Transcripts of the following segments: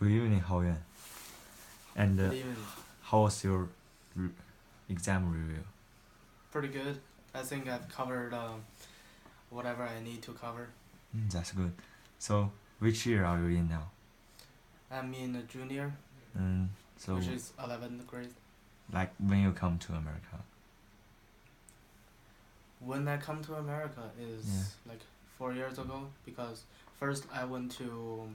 Good evening, Haoyuan. And Good evening. how was your exam review? Pretty good. I think I've covered whatever I need to cover. That's good. So, which year are you in now? I'm in a junior, So, which is 11th grade. like when you come to America? When I come to America is like 4 years ago, because first I went to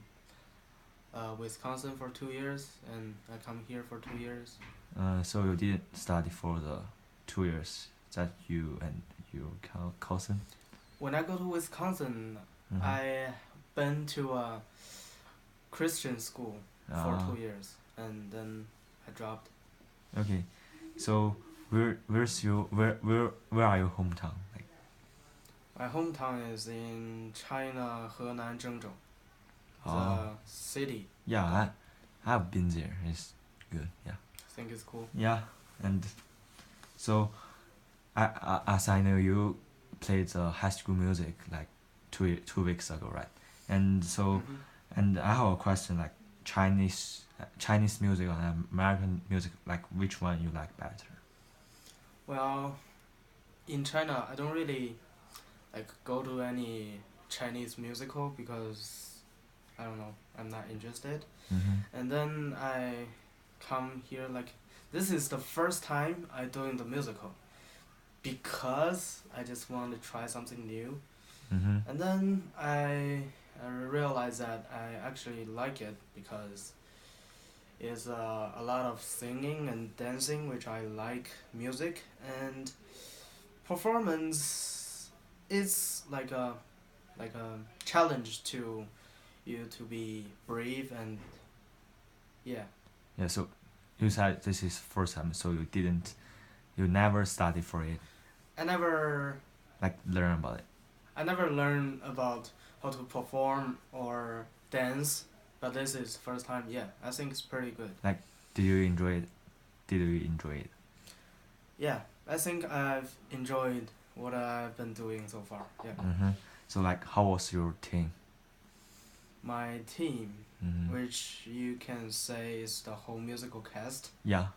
Wisconsin for 2 years, and I come here for 2 years. So you didn't study for the 2 years that you and your cousin? When I go to Wisconsin, Mhm. I been to a Christian school for 2 years, and then I dropped. Okay, so where are your hometown? Like, My hometown is in China, Henan, Zhengzhou. It's Oh. a city. Yeah, I've been there. It's good. Yeah. I think it's cool. Yeah, and so as I know, you played High School Music like 2 weeks ago, right? And so, and I have a question, like Chinese music and American music, like which one you like better? Well, in China, I don't really like go to any Chinese musical because I don't know, I'm not interested. And then I come here, like this is the first time I doing the musical because I just want to try something new. And then I realized that I actually like it because it's a lot of singing and dancing, which I like music, and performance is like a challenge to you to be brave, and yeah. Yeah. So, you said this is first time, so you never study for it, I never like learn about it. learned about how to perform or dance, but this is first time. Yeah, I think it's pretty good. Like, did you enjoy it? Did you enjoy it? Yeah, I think I've enjoyed what I've been doing so far. Yeah. So, like, how was your team? My team, which you can say is the whole musical cast, Yeah.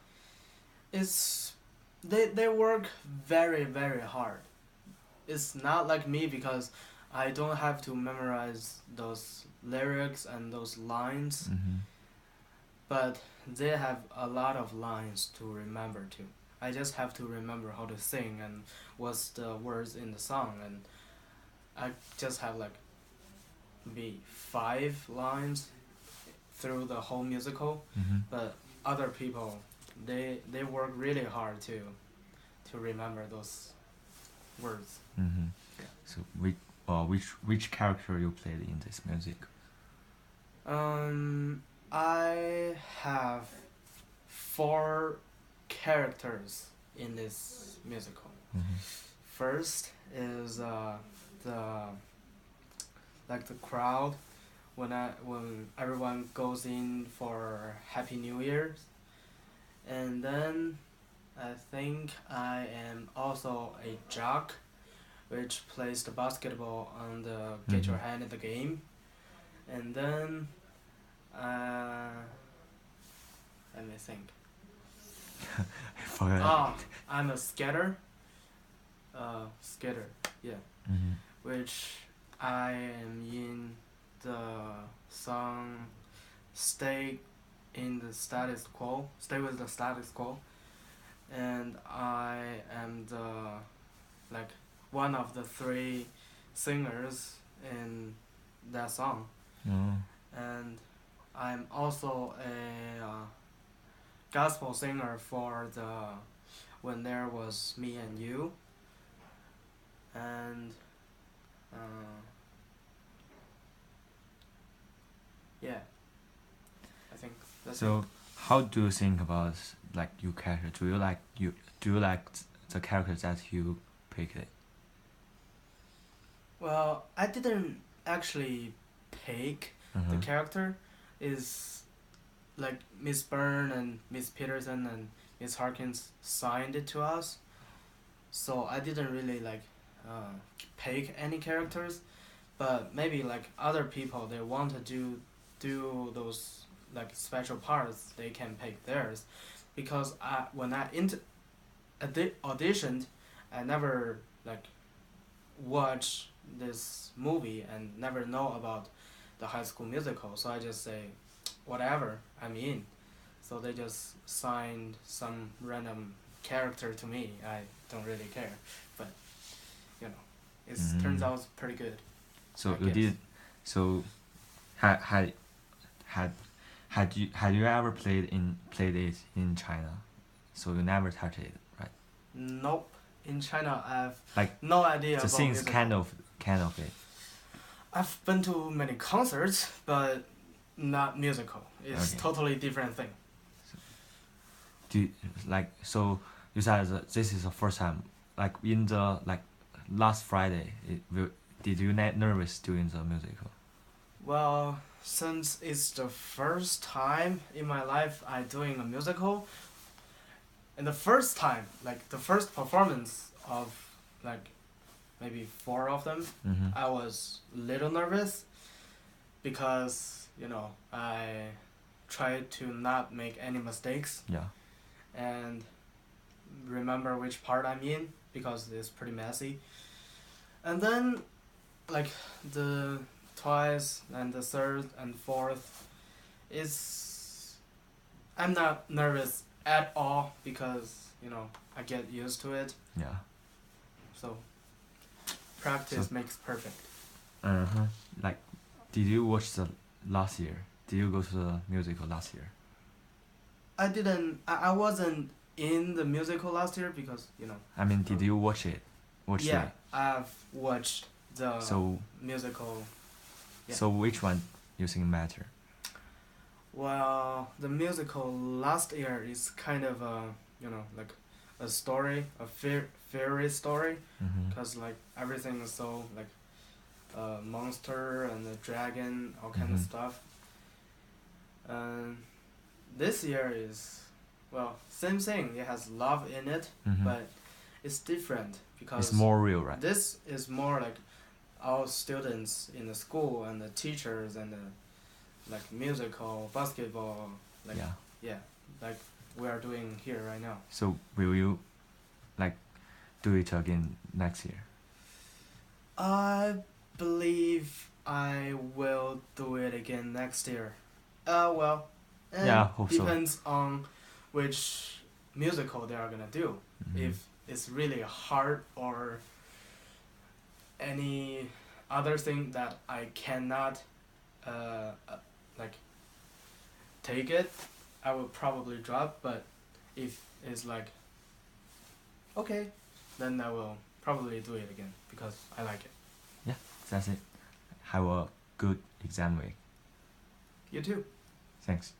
it's they work very, very hard. It's not like me because I don't have to memorize those lyrics and those lines, but they have a lot of lines to remember too. I just have to remember how to sing and what's the words in the song, and I just have like maybe 5 lines through the whole musical. But other people, they work really hard to remember those words. So which character you played in this music? I have 4 characters in this musical. First is the the crowd when everyone goes in for Happy New Year, and then I think I am also a jock, which plays the basketball on the get your hand in the game, and then let me think. I forgot. I'm a skater. Skater, yeah. Which I am in the song Stay with the Status Quo, and I am the one of the 3 singers in that song. And I'm also a gospel singer for the When There Was Me and You, and yeah, I think that's So, it. how do you think about like your character? Do you like the character that you picked? Well, I didn't actually pick the character. Is like Miss Byrne and Miss Peterson and Miss Harkins signed it to us, so I didn't really pick any characters, but maybe like other people they want to do those like special parts, they can pick theirs, because when I auditioned, I never like watch this movie and never know about the High School Musical, so I just say, whatever, I'm in. So they just signed some random character to me. I don't really care, but you know, it turns out pretty good. So I you guess. did. So had you ever played it in China? So you never touched it, right? Nope. In China, I have Like no idea the about things musical. kind of it. I've been to many concerts, but not musical. It's Okay. totally different thing. Do you, like so you said that this is the first time, like in the like last Friday, did you get nervous doing the musical? Well, since it's the first time in my life I doing a musical, and the first time, like the first performance of like maybe 4 of them, Mm-hmm. I was little nervous because I tried to not make any mistakes Yeah. and remember which part I'm in because it's pretty messy. And then like the twice and the third and fourth is I'm not nervous at all because I get used to it. Yeah. So practice So- makes perfect. Uh-huh. Like, did you watch the last year? Did you go to the musical last year? I wasn't in the musical last year because I mean, did you watch it? yeah, it? I've watched the So musical. Yeah. so which one you think matter? Well, the musical last year is kind of a like a story, a fairy story, Mm-hmm. because like everything is so like a monster and a dragon, all kind of Mhm. stuff. And this year is, well, same thing. It has love in it, Mhm. but it's different because It's more real, right? this is more like our students in the school and the teachers and the like musical, basketball, like Yeah. like we are doing here right now. So will you, like, do it again next year? I believe I will do it again next year. Well, Yeah, hope so. depends on which musical they are gonna do. Mhm. If it's really hard or any other thing that I cannot like take it, I will probably drop. But if it's like okay, then I will probably do it again because I like it. That's it. Have a good exam week. You too. Thanks.